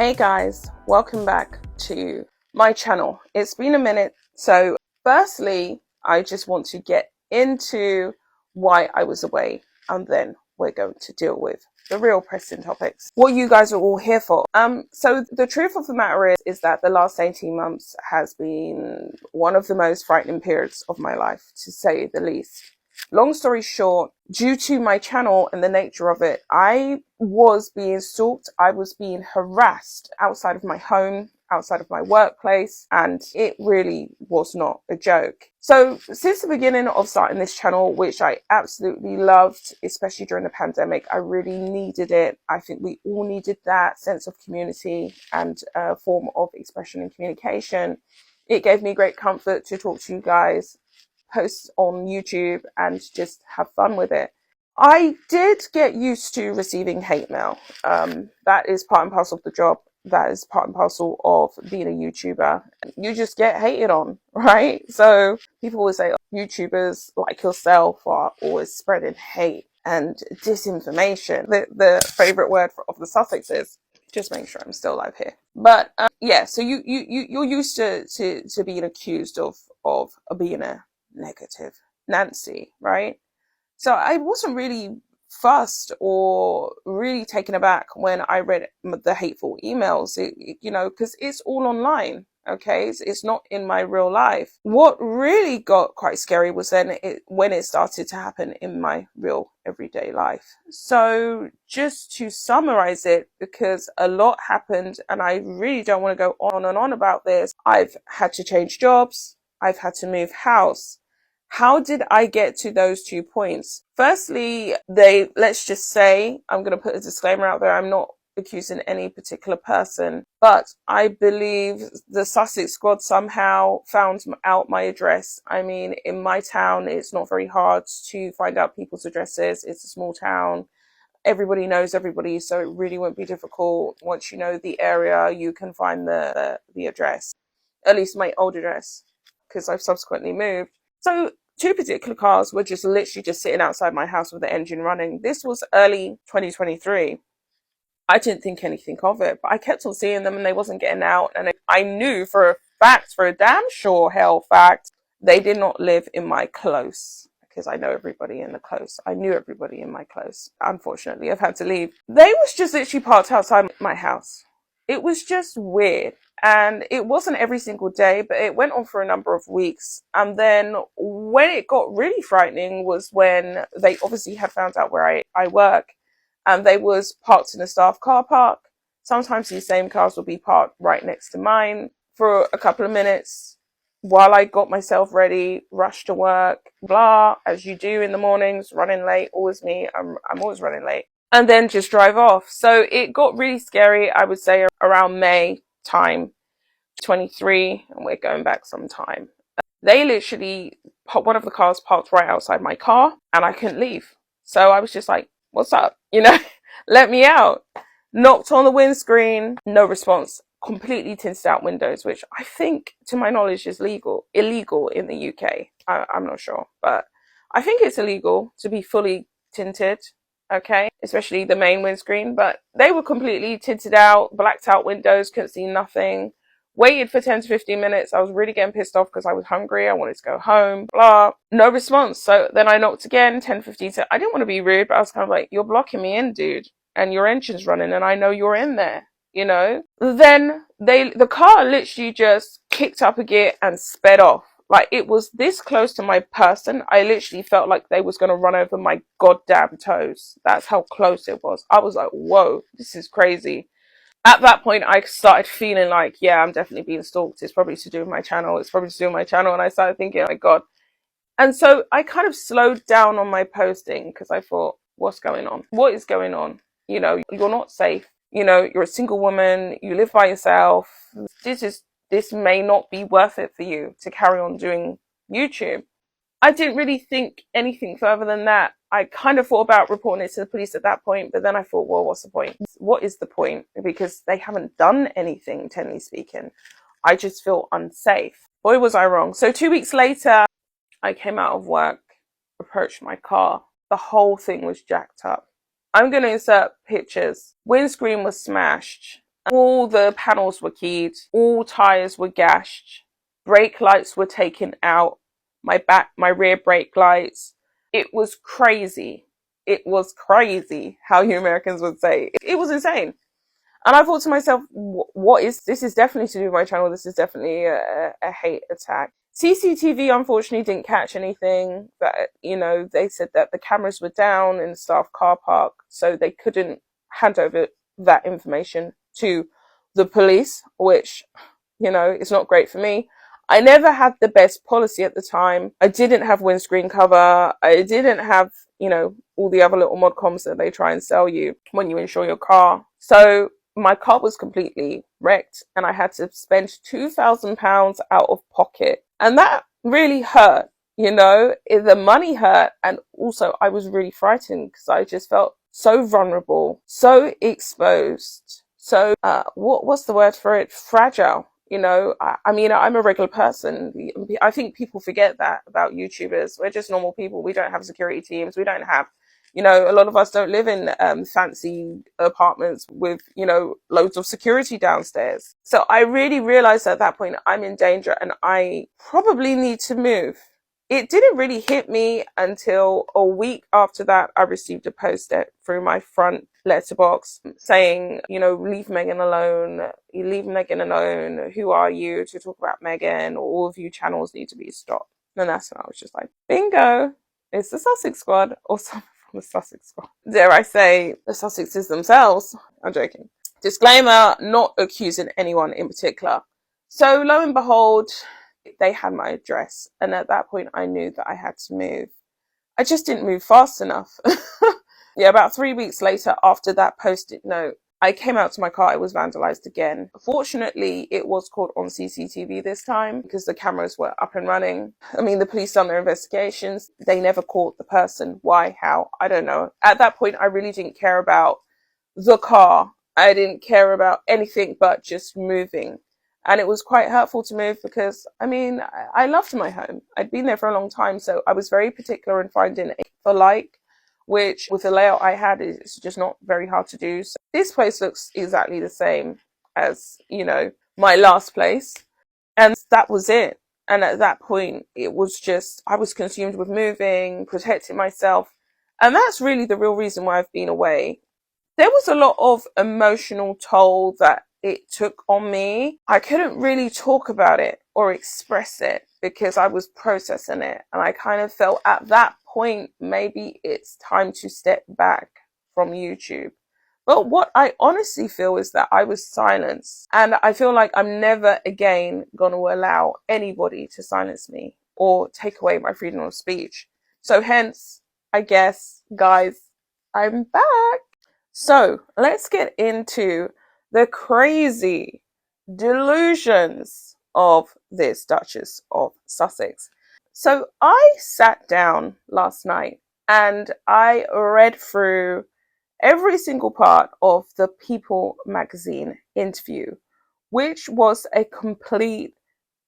Hey guys, welcome back to my channel. It's been a minute, so firstly I just want to get into why I was away, and then we're going to deal with the real pressing topics, what you guys are all here for. So the truth of the matter is that the last 18 months has been one of the most frightening periods of my life, to say the least. Long story short, due to my channel and the nature of it, I was being stalked, I was being harassed outside of my home, outside of my workplace, and it really was not a joke. So since the beginning of starting this channel, which I absolutely loved, especially during the pandemic, I really needed it. I think we all needed that sense of community and a form of expression and communication. It gave me great comfort to talk to you guys, post on YouTube, and just have fun with it. I did get used to receiving hate mail. That is part and parcel of the job. That is part and parcel of being a YouTuber. You just get hated on, right? So people always say, oh, YouTubers like yourself are always spreading hate and disinformation. The favorite word of the Sussex is, just make sure I'm still alive here. But yeah, so you're used to being accused of being a negative Nancy, right? So I wasn't really fussed or really taken aback when I read the hateful emails, because it's all online. Okay, it's not in my real life. What really got quite scary was when it started to happen in my real everyday life. So just to summarize it, because a lot happened and I really don't want to go on and on about this. I've had to change jobs. I've had to move house. How did I get to those 2 points? Firstly, let's just say, I'm going to put a disclaimer out there, I'm not accusing any particular person, but I believe the Sussex squad somehow found out my address. I mean, in my town, it's not very hard to find out people's addresses. It's a small town. Everybody knows everybody, so it really won't be difficult. Once you know the area, you can find the address, at least my old address, because I've subsequently moved. So 2 particular cars were just literally just sitting outside my house with the engine running. This was early 2023. I didn't think anything of it, but I kept on seeing them and they wasn't getting out. And I knew for a damn sure hell fact, they did not live in my close, because I know everybody in the close. I knew everybody in my close. Unfortunately, I've had to leave. They was just literally parked outside my house. It was just weird. And it wasn't every single day, but it went on for a number of weeks. And then when it got really frightening was when they obviously had found out where I work, and they was parked in a staff car park. Sometimes these same cars would be parked right next to mine for a couple of minutes while I got myself ready, rushed to work, blah, as you do in the mornings, running late, always me. I'm always running late. And then just drive off. So it got really scary, I would say, around May time 23, and we're going back some time. They literally, one of the cars parked right outside my car and I couldn't leave. So I was just like, what's up? Let me out. Knocked on the windscreen, no response. Completely tinted out windows, which I think, to my knowledge, is illegal in the UK. I'm not sure, but I think it's illegal to be fully tinted. Okay, especially the main windscreen, but they were completely tinted out, blacked out windows, couldn't see nothing. Waited for 10 to 15 minutes. I was really getting pissed off because I was hungry. I wanted to go home, blah. No response. So then I knocked again, 10, 15. I didn't want to be rude, but I was kind of like, you're blocking me in, dude. And your engine's running and I know you're in there, Then the car literally just kicked up a gear and sped off. Like, it was this close to my person. I literally felt like they was going to run over my goddamn toes. That's how close it was. I was like, whoa, this is crazy. At that point, I started feeling like, yeah, I'm definitely being stalked. It's probably to do with my channel. And I started thinking, oh my God. And so I kind of slowed down on my posting because I thought, what's going on? What is going on? You're not safe. You're a single woman. You live by yourself. This may not be worth it for you to carry on doing YouTube. I didn't really think anything further than that. I kind of thought about reporting it to the police at that point, but then I thought, well, what's the point? What is the point? Because they haven't done anything, technically speaking. I just feel unsafe. Boy, was I wrong. So 2 weeks later, I came out of work, approached my car. The whole thing was jacked up. I'm going to insert pictures. Windscreen was smashed. All the panels were keyed, all tires were gashed, brake lights were taken out, my rear brake lights. It was crazy. It was crazy, how you Americans would say. It was insane. And I thought to myself, what is this? Is definitely to do with my channel. This is definitely a hate attack. CCTV unfortunately didn't catch anything, but they said that the cameras were down in the staff car park, so they couldn't hand over that information to the police, which it's not great for me. I never had the best policy at the time. I didn't have windscreen cover. I didn't have, all the other little mod coms that they try and sell you when you insure your car. So my car was completely wrecked and I had to spend £2,000 out of pocket. And that really hurt, the money hurt. And also I was really frightened because I just felt so vulnerable, so exposed, so, what's the word for it? Fragile. I mean, I'm a regular person. I think people forget that about YouTubers. We're just normal people. We don't have security teams. We don't have, a lot of us don't live in fancy apartments with, loads of security downstairs. So I really realized at that point I'm in danger and I probably need to move. It didn't really hit me until a week after that. I received a post through my front letterbox saying, leave Megan alone. You leave Megan alone. Who are you to talk about Megan? All of you channels need to be stopped. And that's when I was just like, bingo, it's the Sussex Squad or someone from the Sussex Squad. Dare I say the Sussexes themselves? I'm joking. Disclaimer, not accusing anyone in particular. So lo and behold, they had my address, and at that point I knew that I had to move. I just didn't move fast enough. Yeah, about 3 weeks later, after that post-it note, I came out to my car. It was vandalized again. Fortunately, it was caught on CCTV this time because the cameras were up and running. I mean, the police done their investigations. They never caught the person. Why? How? I don't know. At that point, I really didn't care about the car. I didn't care about anything but just moving. And it was quite hurtful to move because, I mean, I loved my home. I'd been there for a long time, so I was very particular in finding a for-like, which with the layout I had is just not very hard to do. So this place looks exactly the same as, my last place. And that was it. And at that point, it was just, I was consumed with moving, protecting myself. And that's really the real reason why I've been away. There was a lot of emotional toll that it took on me. I couldn't really talk about it or express it because I was processing it. And I kind of felt at that point, maybe it's time to step back from YouTube. But what I honestly feel is that I was silenced. And I feel like I'm never again going to allow anybody to silence me or take away my freedom of speech. So hence, I guess, guys, I'm back. So let's get into the crazy delusions of this Duchess of Sussex. So I sat down last night and I read through every single part of the People magazine interview, which was a complete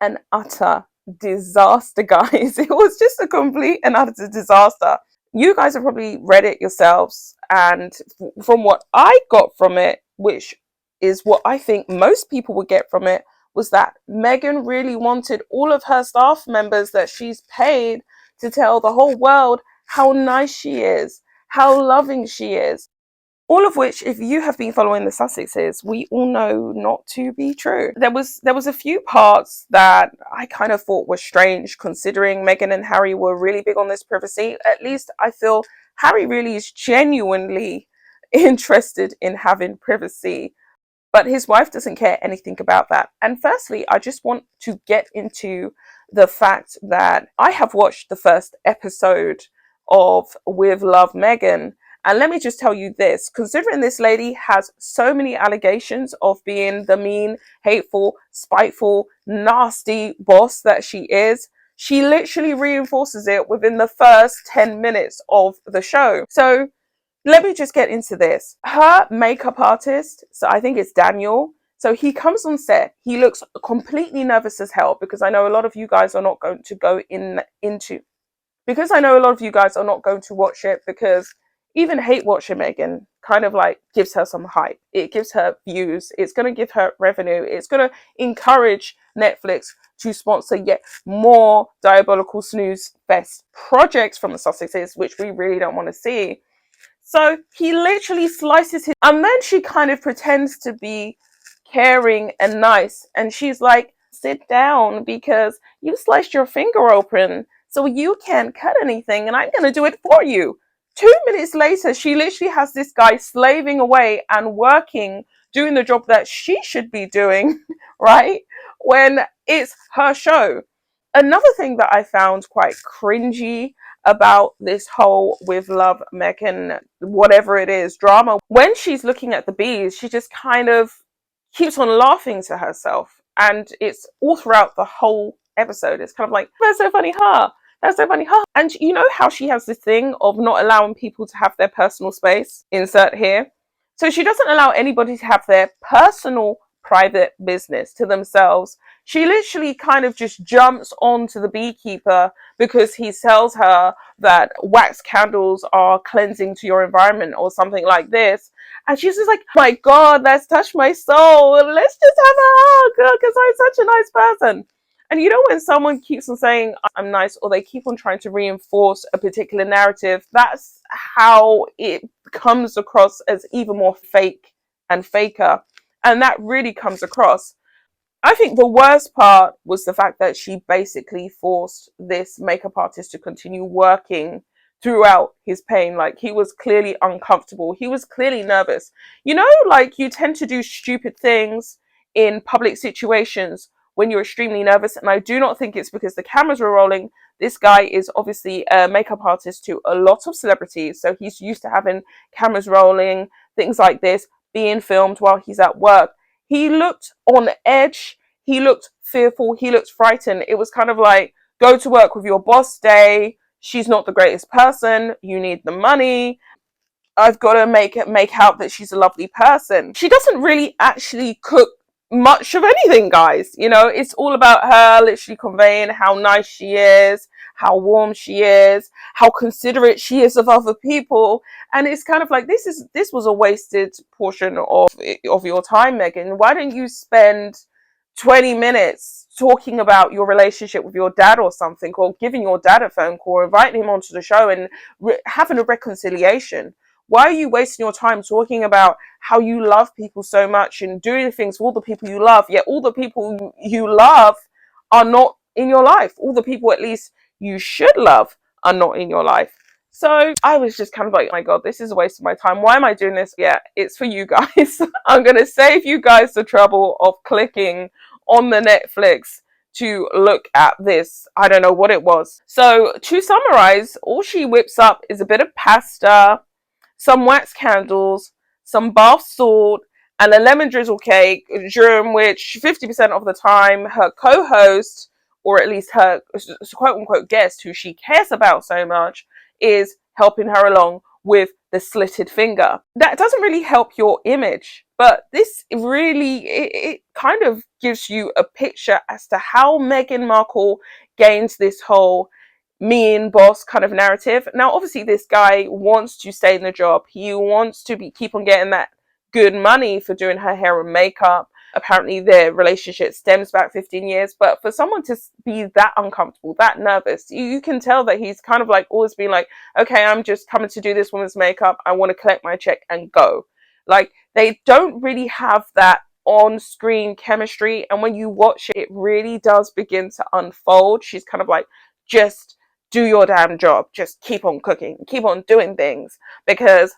and utter disaster, guys. It was just a complete and utter disaster. You guys have probably read it yourselves, and from what I got from it, which is what I think most people would get from it, was that Meghan really wanted all of her staff members that she's paid to tell the whole world how nice she is, how loving she is. All of which, if you have been following the Sussexes, we all know not to be true. There was a few parts that I kind of thought were strange, considering Meghan and Harry were really big on this privacy. At least I feel Harry really is genuinely interested in having privacy, but his wife doesn't care anything about that. And firstly, I just want to get into the fact that I have watched the first episode of With Love Meghan. And let me just tell you this, considering this lady has so many allegations of being the mean, hateful, spiteful, nasty boss that she is, she literally reinforces it within the first 10 minutes of the show. So let me just get into this. Her makeup artist, so I think it's Daniel. So he comes on set. He looks completely nervous as hell because I know a lot of you guys are not going to go into, because I know a lot of you guys are not going to watch it because even hate watching Meghan kind of like gives her some hype. It gives her views. It's going to give her revenue. It's going to encourage Netflix to sponsor yet more diabolical snooze fest projects from the Sussexes, which we really don't want to see. So he literally slices his, and then she kind of pretends to be caring and nice. And she's like, sit down because you sliced your finger open, so you can't cut anything, and I'm going to do it for you. 2 minutes later, she literally has this guy slaving away and working, doing the job that she should be doing, right? When it's her show. Another thing that I found quite cringy about this whole with love Meghan whatever it is drama, when she's looking at the bees, she just kind of keeps on laughing to herself, and it's all throughout the whole episode. It's kind of like, that's so funny, huh? That's so funny, huh? And you know how she has this thing of not allowing people to have their personal space? Insert here. So she doesn't allow anybody to have their personal private business to themselves. She literally kind of just jumps onto the beekeeper because he tells her that wax candles are cleansing to your environment or something like this. And she's just like, my God, that's touched my soul. Let's just have a hug because I'm such a nice person. And you know, when someone keeps on saying, I'm nice, or they keep on trying to reinforce a particular narrative, that's how it comes across as even more fake and faker. And that really comes across. I think the worst part was the fact that she basically forced this makeup artist to continue working throughout his pain. Like, he was clearly uncomfortable. He was clearly nervous. You know, like, you tend to do stupid things in public situations when you're extremely nervous. And I do not think it's because the cameras were rolling. This guy is obviously a makeup artist to a lot of celebrities. So he's used to having cameras rolling, things like this, being filmed while he's at work. He looked on edge. He looked fearful. He looked frightened. It was kind of like, go to work with your boss day. She's not the greatest person. You need the money. I've got to make out that she's a lovely person. She doesn't really actually cook much of anything, guys. You know, it's all about her literally conveying how nice she is, how warm she is, how considerate she is of other people. And it's kind of like, this was a wasted portion of your time, Meghan. Why don't you spend 20 minutes talking about your relationship with your dad or something, or giving your dad a phone call, inviting him onto the show and having a reconciliation? Why are you wasting your time talking about how you love people so much and doing things for all the people you love, yet all the people you love are not in your life? All the people at least you should love are not in your life. So I was just kind of like, oh my God, this is a waste of my time. Why am I doing this? Yeah, it's for you guys. I'm going to save you guys the trouble of clicking on the Netflix to look at this. I don't know what it was. So to summarize, all she whips up is a bit of pasta, some wax candles, some bath salt, and a lemon drizzle cake, during which 50% of the time her co-host, or at least her quote-unquote guest who she cares about so much, is helping her along with the slitted finger. That doesn't really help your image, but this really, it kind of gives you a picture as to how Meghan Markle gains this whole mean boss kind of narrative. Now, obviously, this guy wants to stay in the job. He wants to keep on getting that good money for doing her hair and makeup. Apparently, their relationship stems back 15 years. But for someone to be that uncomfortable, that nervous, you can tell that he's kind of like always been like, okay, I'm just coming to do this woman's makeup. I want to collect my check and go. Like, they don't really have that on-screen chemistry. And when you watch it, it really does begin to unfold. She's kind of like, just do your damn job. Just keep on cooking, keep on doing things, because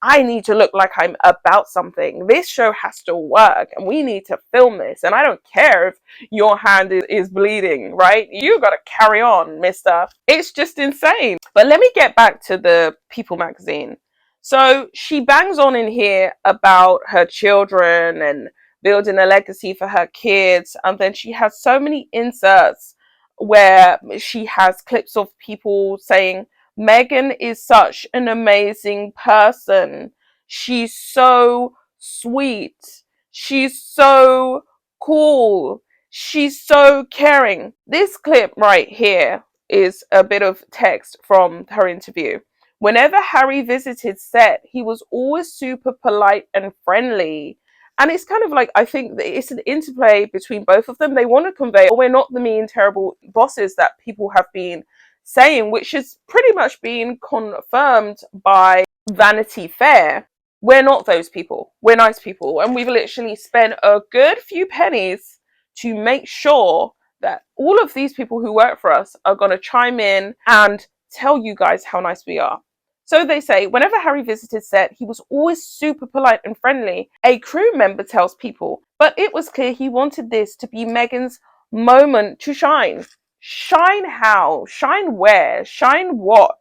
I need to look like I'm about something. This show has to work and we need to film this. And I don't care if your hand is bleeding, right? You got to carry on, mister. It's just insane. But let me get back to the People magazine. So she bangs on in here about her children and building a legacy for her kids. And then she has so many inserts where she has clips of people saying, Meghan is such an amazing person. She's so sweet. She's so cool. She's so caring. This clip right here is a bit of text from her interview Whenever Harry visited set, he was always super polite and friendly. And it's kind of like, I think that it's an interplay between both of them. They want to convey, oh, we're not the mean, terrible bosses that people have been saying, which is pretty much being confirmed by Vanity Fair. We're not those people. We're nice people. And we've literally spent a good few pennies to make sure that all of these people who work for us are going to chime in and tell you guys how nice we are. So they say, whenever Harry visited set, he was always super polite and friendly. A crew member tells People, but it was clear he wanted this to be Megan's moment to shine. Shine how? Shine where? Shine what?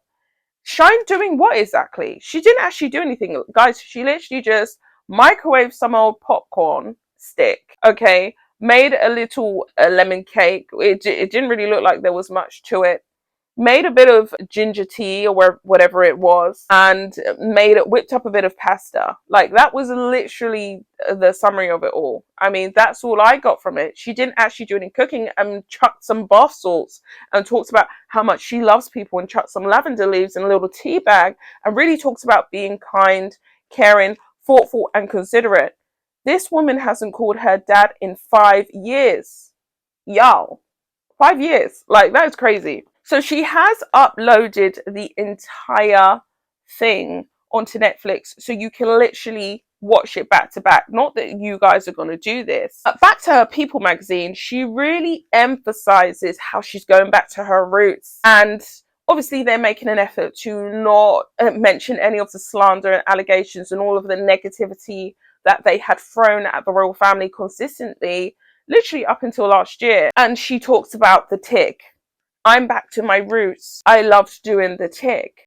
Shine doing what exactly? She didn't actually do anything, guys. She literally just microwaved some old popcorn stick, okay? Made a little lemon cake. It didn't really look like there was much to it. Made a bit of ginger tea or whatever it was, and whipped up a bit of pasta. Like, that was literally the summary of it all. I mean, that's all I got from it. She didn't actually do any cooking, and chucked some bath salts and talks about how much she loves people, and chucked some lavender leaves in a little tea bag, and really talks about being kind, caring, thoughtful, and considerate. This woman hasn't called her dad in 5 years. Y'all, 5 years. Like, that is crazy. So she has uploaded the entire thing onto Netflix, so you can literally watch it back to back. Not that you guys are going to do this. But back to her People magazine, she really emphasizes how she's going back to her roots. And obviously they're making an effort to not mention any of the slander and allegations and all of the negativity that they had thrown at the royal family consistently, literally up until last year. And she talks about the tick. I'm back to my roots. I loved doing the tick.